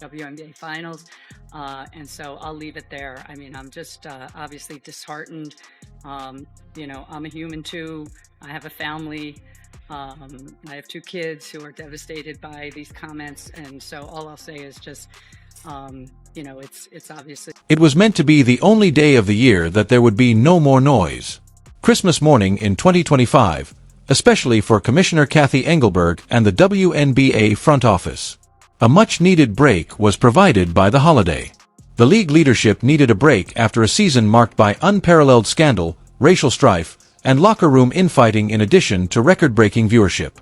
WNBA finals. And so I'll leave it there. I mean, I'm just obviously disheartened. I'm a human too. I have a family. I have 2 kids who are devastated by these comments. And so all I'll say is just, it's obviously. It was meant to be the only day of the year that there would be no more noise. Christmas morning in 2025, especially for Commissioner Cathy Engelberg and the WNBA front office. A much-needed break was provided by the holiday. The league leadership needed a break after a season marked by unparalleled scandal, racial strife, and locker room infighting in addition to record-breaking viewership.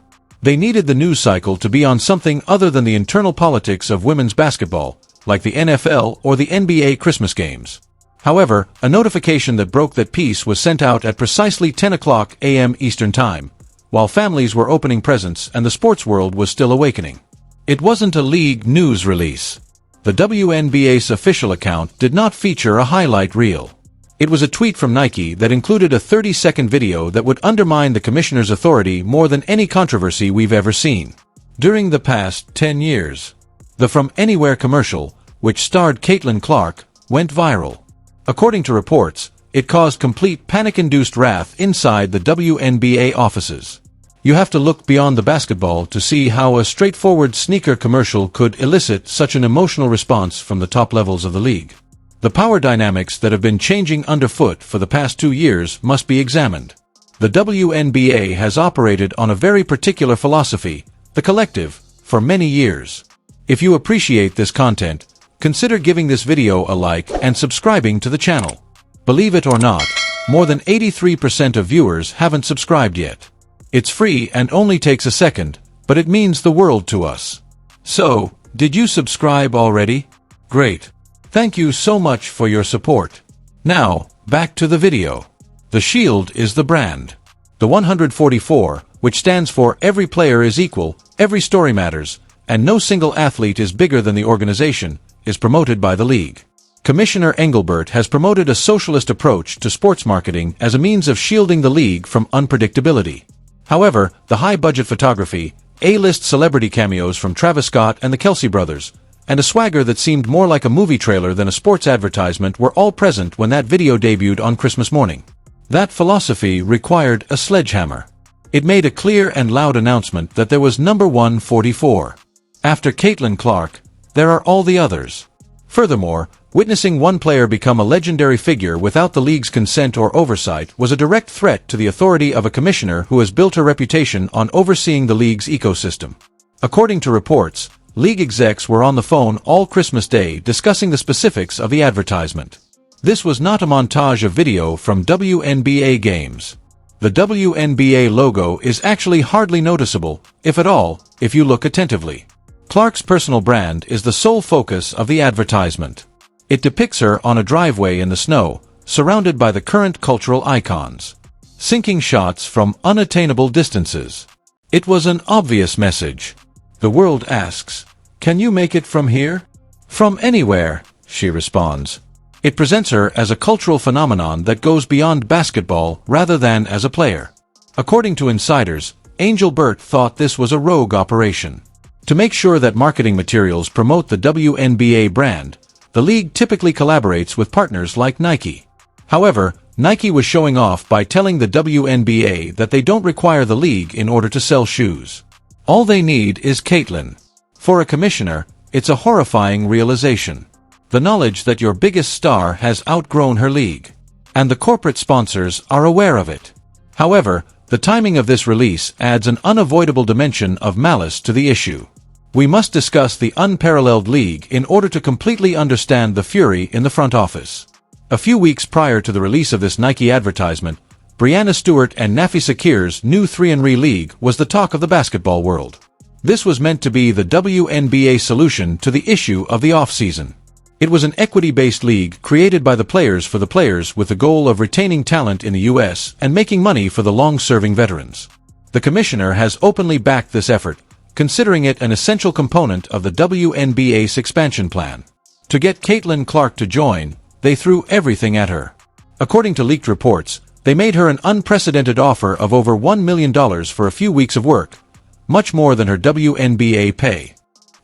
They needed the news cycle to be on something other than the internal politics of women's basketball, like the NFL or the NBA Christmas games. However, a notification that broke that peace was sent out at precisely 10 o'clock a.m. Eastern Time, while families were opening presents and the sports world was still awakening. It wasn't a league news release. The WNBA's official account did not feature a highlight reel. It was a tweet from Nike that included a 30-second video that would undermine the commissioner's authority more than any controversy we've ever seen during the past 10 years. The From Anywhere commercial, which starred Caitlin Clark, went viral. According to reports, it caused complete panic-induced wrath inside the WNBA offices. You have to look beyond the basketball to see how a straightforward sneaker commercial could elicit such an emotional response from the top levels of the league. The power dynamics that have been changing underfoot for the past 2 years must be examined. The WNBA has operated on a very particular philosophy, the collective, for many years. If you appreciate this content, consider giving this video a like and subscribing to the channel. Believe it or not, more than 83% of viewers haven't subscribed yet. It's free and only takes a second, but it means the world to us. So, did you subscribe already? Great. Thank you so much for your support. Now, back to the video. The Shield is the brand. The 144, which stands for Every Player is Equal, Every Story Matters, and No Single Athlete is Bigger Than the Organization, is promoted by the league. Commissioner Engelbert has promoted a socialist approach to sports marketing as a means of shielding the league from unpredictability. However, the high-budget photography, A-list celebrity cameos from Travis Scott and the Kelce brothers, and a swagger that seemed more like a movie trailer than a sports advertisement were all present when that video debuted on Christmas morning. That philosophy required a sledgehammer. It made a clear and loud announcement that there was number 144. After Caitlin Clark, there are all the others. Furthermore, witnessing one player become a legendary figure without the league's consent or oversight was a direct threat to the authority of a commissioner who has built her reputation on overseeing the league's ecosystem. According to reports, league execs were on the phone all Christmas Day discussing the specifics of the advertisement. This was not a montage of video from WNBA games. The WNBA logo is actually hardly noticeable, if at all, if you look attentively. Clark's personal brand is the sole focus of the advertisement. It depicts her on a driveway in the snow, surrounded by the current cultural icons. Sinking shots from unattainable distances. It was an obvious message. The world asks, "Can you make it from here?" "From anywhere," she responds. It presents her as a cultural phenomenon that goes beyond basketball rather than as a player. According to insiders, Engelbert thought this was a rogue operation. To make sure that marketing materials promote the WNBA brand, the league typically collaborates with partners like Nike. However, Nike was showing off by telling the WNBA that they don't require the league in order to sell shoes. All they need is Caitlin. For a commissioner, it's a horrifying realization. The knowledge that your biggest star has outgrown her league. And the corporate sponsors are aware of it. However, the timing of this release adds an unavoidable dimension of malice to the issue. We must discuss the unparalleled league in order to completely understand the fury in the front office. A few weeks prior to the release of this Nike advertisement, Breanna Stewart and Nafi Sakir's new 3-and-Re league was the talk of the basketball world. This was meant to be the WNBA solution to the issue of the off-season. It was an equity-based league created by the players for the players with the goal of retaining talent in the U.S. and making money for the long-serving veterans. The commissioner has openly backed this effort, considering it an essential component of the WNBA's expansion plan. To get Caitlin Clark to join, they threw everything at her. According to leaked reports, they made her an unprecedented offer of over $1 million for a few weeks of work, much more than her WNBA pay.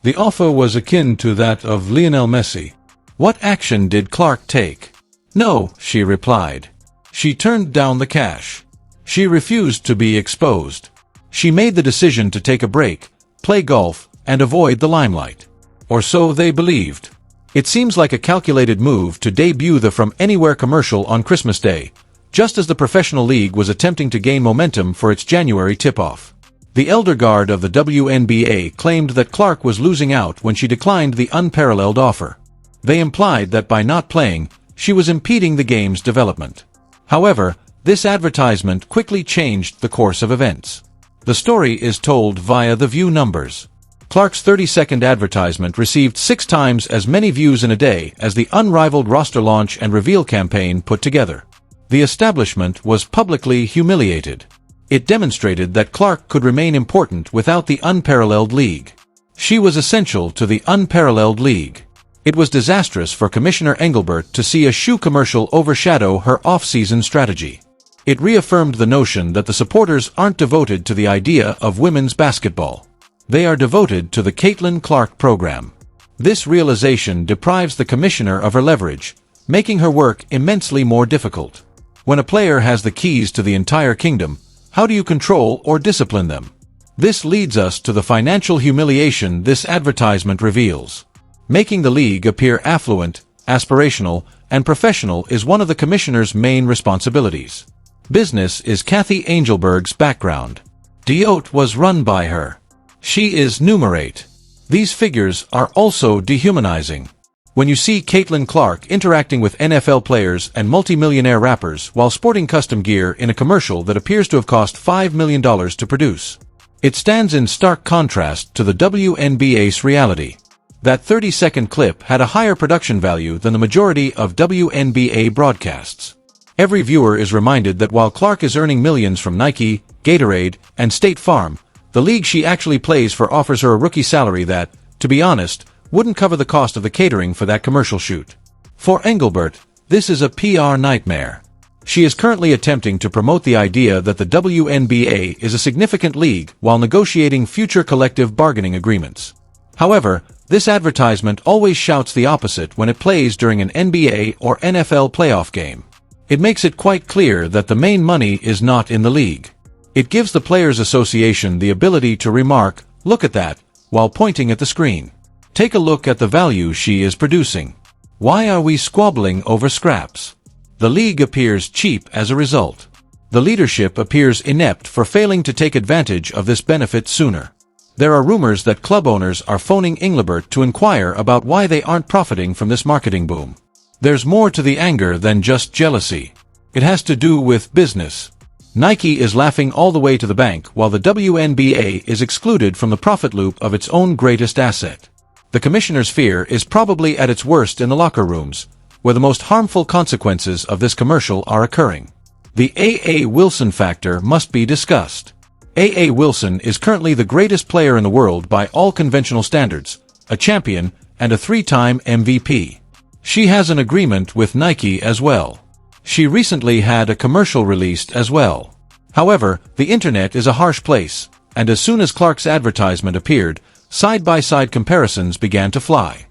The offer was akin to that of Lionel Messi. What action did Clark take? No, she replied. She turned down the cash. She refused to be exposed. She made the decision to take a break, play golf, and avoid the limelight. Or so they believed. It seems like a calculated move to debut the From Anywhere commercial on Christmas Day, just as the professional league was attempting to gain momentum for its January tip-off. The elder guard of the WNBA claimed that Clark was losing out when she declined the unparalleled offer. They implied that by not playing, she was impeding the game's development. However, this advertisement quickly changed the course of events. The story is told via the view numbers. Clark's 30-second advertisement received 6 times as many views in a day as the unrivaled roster launch and reveal campaign put together. The establishment was publicly humiliated. It demonstrated that Clark could remain important without the unparalleled league. She was essential to the unparalleled league. It was disastrous for Commissioner Engelbert to see a shoe commercial overshadow her off-season strategy. It reaffirmed the notion that the supporters aren't devoted to the idea of women's basketball. They are devoted to the Caitlin Clark program. This realization deprives the commissioner of her leverage, making her work immensely more difficult. When a player has the keys to the entire kingdom, how do you control or discipline them? This leads us to the financial humiliation this advertisement reveals. Making the league appear affluent, aspirational, and professional is one of the commissioner's main responsibilities. Business is Kathy Angelberg's background. D'Yote was run by her. She is numerate. These figures are also dehumanizing. When you see Caitlin Clark interacting with NFL players and multimillionaire rappers while sporting custom gear in a commercial that appears to have cost $5 million to produce, it stands in stark contrast to the WNBA's reality. That 30-second clip had a higher production value than the majority of WNBA broadcasts. Every viewer is reminded that while Clark is earning millions from Nike, Gatorade, and State Farm, the league she actually plays for offers her a rookie salary that, to be honest, wouldn't cover the cost of the catering for that commercial shoot. For Engelbert, this is a PR nightmare. She is currently attempting to promote the idea that the WNBA is a significant league while negotiating future collective bargaining agreements. However, this advertisement always shouts the opposite when it plays during an NBA or NFL playoff game. It makes it quite clear that the main money is not in the league. It gives the Players Association the ability to remark, "Look at that," while pointing at the screen. Take a look at the value she is producing. Why are we squabbling over scraps? The league appears cheap as a result. The leadership appears inept for failing to take advantage of this benefit sooner. There are rumors that club owners are phoning Engelbert to inquire about why they aren't profiting from this marketing boom. There's more to the anger than just jealousy. It has to do with business. Nike is laughing all the way to the bank while the WNBA is excluded from the profit loop of its own greatest asset. The commissioner's fear is probably at its worst in the locker rooms, where the most harmful consequences of this commercial are occurring. The A.A. Wilson factor must be discussed. A.A. Wilson is currently the greatest player in the world by all conventional standards, a champion, and a 3-time MVP. She has an agreement with Nike as well. She recently had a commercial released as well. However, the internet is a harsh place, and as soon as Clark's advertisement appeared, side-by-side comparisons began to fly.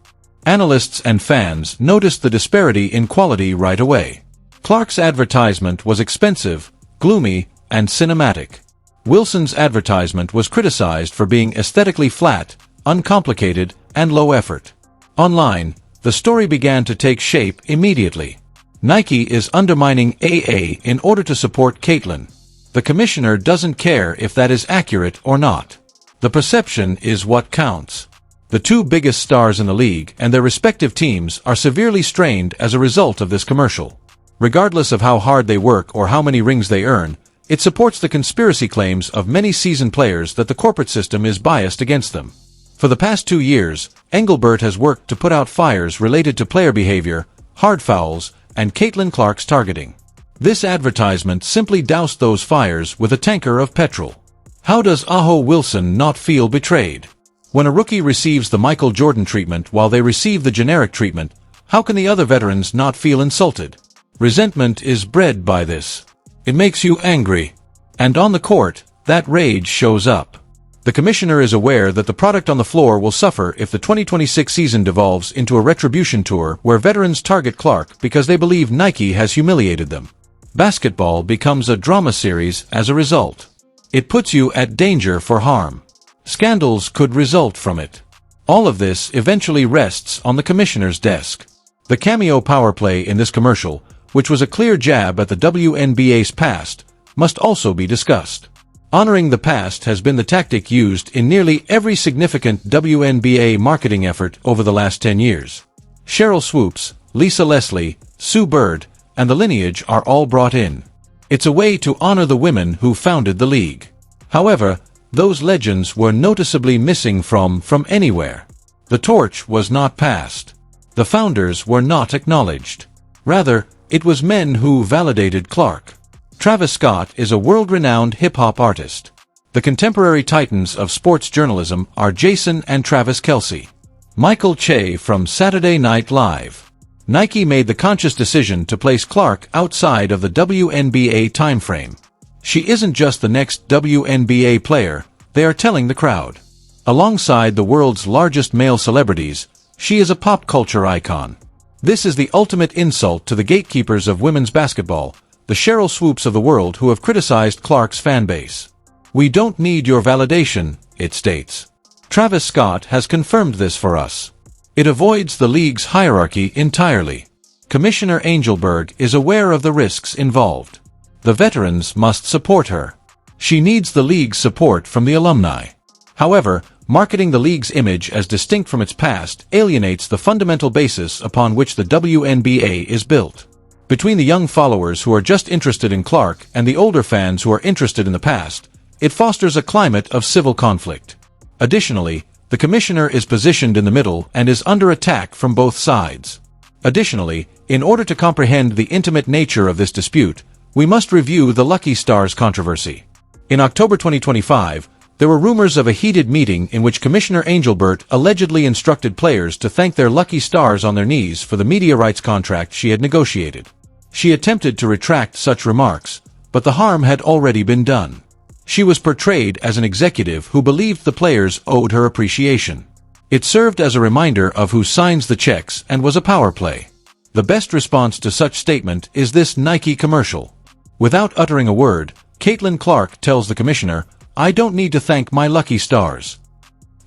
Analysts and fans noticed the disparity in quality right away. Clark's advertisement was expensive, gloomy, and cinematic. Wilson's advertisement was criticized for being aesthetically flat, uncomplicated, and low effort. Online, the story began to take shape immediately. Nike is undermining AA in order to support Caitlin. The commissioner doesn't care if that is accurate or not. The perception is what counts. The two biggest stars in the league and their respective teams are severely strained as a result of this commercial. Regardless of how hard they work or how many rings they earn, it supports the conspiracy claims of many seasoned players that the corporate system is biased against them. For the past 2 years, Engelbert has worked to put out fires related to player behavior, hard fouls, and Caitlin Clark's targeting. This advertisement simply doused those fires with a tanker of petrol. How does Aho Wilson not feel betrayed? When a rookie receives the Michael Jordan treatment while they receive the generic treatment, how can the other veterans not feel insulted? Resentment is bred by this. It makes you angry. And on the court, that rage shows up. The commissioner is aware that the product on the floor will suffer if the 2026 season devolves into a retribution tour where veterans target Clark because they believe Nike has humiliated them. Basketball becomes a drama series as a result. It puts you at danger for harm. Scandals could result from it. All of this eventually rests on the commissioner's desk. The cameo power play in this commercial, which was a clear jab at the WNBA's past, must also be discussed. Honoring the past has been the tactic used in nearly every significant WNBA marketing effort over the last 10 years. Cheryl Swoops, Lisa Leslie, Sue Bird, and the lineage are all brought in. It's a way to honor the women who founded the league. However, those legends were noticeably missing from anywhere. The torch was not passed. The founders were not acknowledged. Rather, it was men who validated Clark. Travis Scott is a world-renowned hip-hop artist. The contemporary titans of sports journalism are Jason and Travis Kelce. Michael Che from Saturday Night Live. Nike made the conscious decision to place Clark outside of the WNBA timeframe. She isn't just the next WNBA player, they are telling the crowd. Alongside the world's largest male celebrities, she is a pop culture icon. This is the ultimate insult to the gatekeepers of women's basketball, the Cheryl Swoops of the world who have criticized Clark's fanbase. We don't need your validation, it states. Travis Scott has confirmed this for us. It avoids the league's hierarchy entirely. Commissioner Angelberg is aware of the risks involved. The veterans must support her. She needs the league's support from the alumni. However, marketing the league's image as distinct from its past alienates the fundamental basis upon which the WNBA is built. Between the young followers who are just interested in Clark and the older fans who are interested in the past, it fosters a climate of civil conflict. Additionally, the commissioner is positioned in the middle and is under attack from both sides. Additionally, in order to comprehend the intimate nature of this dispute, we must review the Lucky Stars controversy. In October 2025, there were rumors of a heated meeting in which Commissioner Angelbert allegedly instructed players to thank their lucky stars on their knees for the media rights contract she had negotiated. She attempted to retract such remarks, but the harm had already been done. She was portrayed as an executive who believed the players owed her appreciation. It served as a reminder of who signs the checks and was a power play. The best response to such statement is this Nike commercial. Without uttering a word, Caitlin Clark tells the commissioner, "I don't need to thank my lucky stars.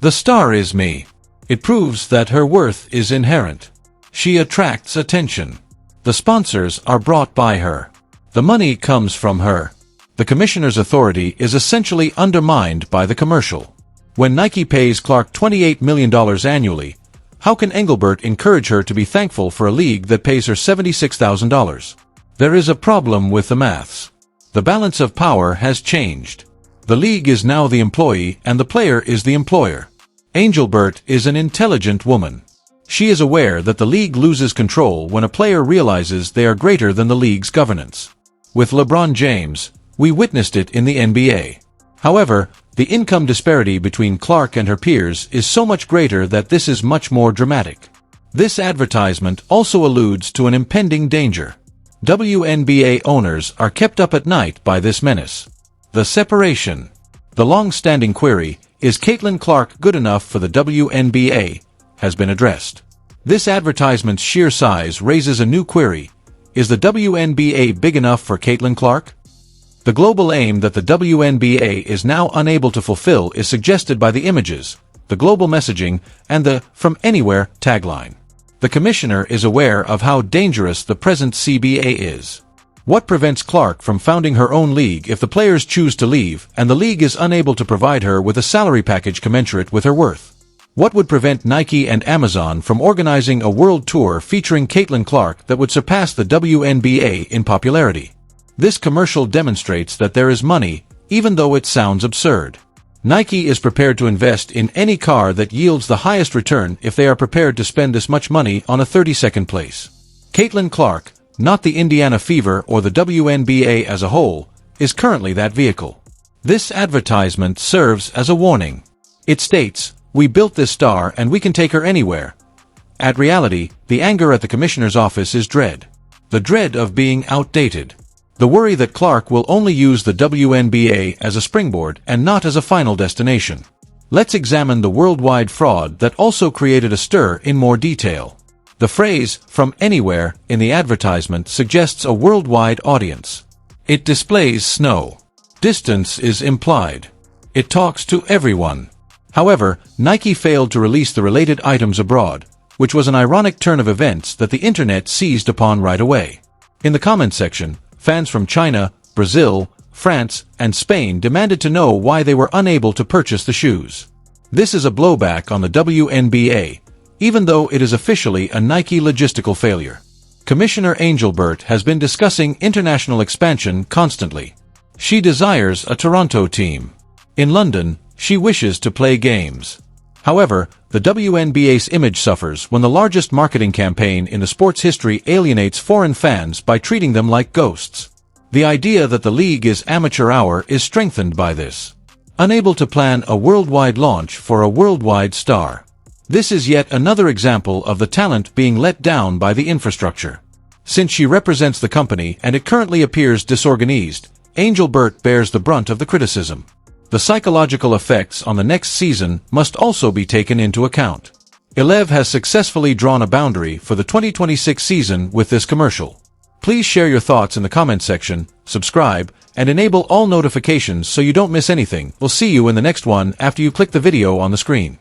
The star is me." It proves that her worth is inherent. She attracts attention. The sponsors are brought by her. The money comes from her. The commissioner's authority is essentially undermined by the commercial. When Nike pays Clark $28 million annually, how can Engelbert encourage her to be thankful for a league that pays her $76,000? There is a problem with the maths. The balance of power has changed. The league is now the employee and the player is the employer. Angelbert is an intelligent woman. She is aware that the league loses control when a player realizes they are greater than the league's governance. With LeBron James, we witnessed it in the NBA. However, the income disparity between Clark and her peers is so much greater that this is much more dramatic. This advertisement also alludes to an impending danger. WNBA owners are kept up at night by this menace. The separation. The long-standing query, is Caitlin Clark good enough for the WNBA, has been addressed. This advertisement's sheer size raises a new query. Is the WNBA big enough for Caitlin Clark? The global aim that the WNBA is now unable to fulfill is suggested by the images, the global messaging, and the "From Anywhere" tagline. The commissioner is aware of how dangerous the present CBA is. What prevents Clark from founding her own league if the players choose to leave and the league is unable to provide her with a salary package commensurate with her worth? What would prevent Nike and Amazon from organizing a world tour featuring Caitlin Clark that would surpass the WNBA in popularity? This commercial demonstrates that there is money, even though it sounds absurd. Nike is prepared to invest in any car that yields the highest return if they are prepared to spend this much money on a 32nd place. Caitlin Clark, not the Indiana Fever or the WNBA as a whole, is currently that vehicle. This advertisement serves as a warning. It states, "We built this star and we can take her anywhere." At reality, the anger at the commissioner's office is dread. The dread of being outdated. The worry that Clark will only use the WNBA as a springboard and not as a final destination. Let's examine the worldwide fraud that also created a stir in more detail. The phrase, "from anywhere," in the advertisement suggests a worldwide audience. It displays snow. Distance is implied. It talks to everyone. However, Nike failed to release the related items abroad, which was an ironic turn of events that the internet seized upon right away. In the comment section, fans from China, Brazil, France, and Spain demanded to know why they were unable to purchase the shoes. This is a blowback on the WNBA, even though it is officially a Nike logistical failure. Commissioner Engelbert has been discussing international expansion constantly. She desires a Toronto team. In London, she wishes to play games. However, the WNBA's image suffers when the largest marketing campaign in the sport's history alienates foreign fans by treating them like ghosts. The idea that the league is amateur hour is strengthened by this. Unable to plan a worldwide launch for a worldwide star. This is yet another example of the talent being let down by the infrastructure. Since she represents the company and it currently appears disorganized, Engelbert bears the brunt of the criticism. The psychological effects on the next season must also be taken into account. Elev has successfully drawn a boundary for the 2026 season with this commercial. Please share your thoughts in the comment section, subscribe, and enable all notifications so you don't miss anything. We'll see you in the next one after you click the video on the screen.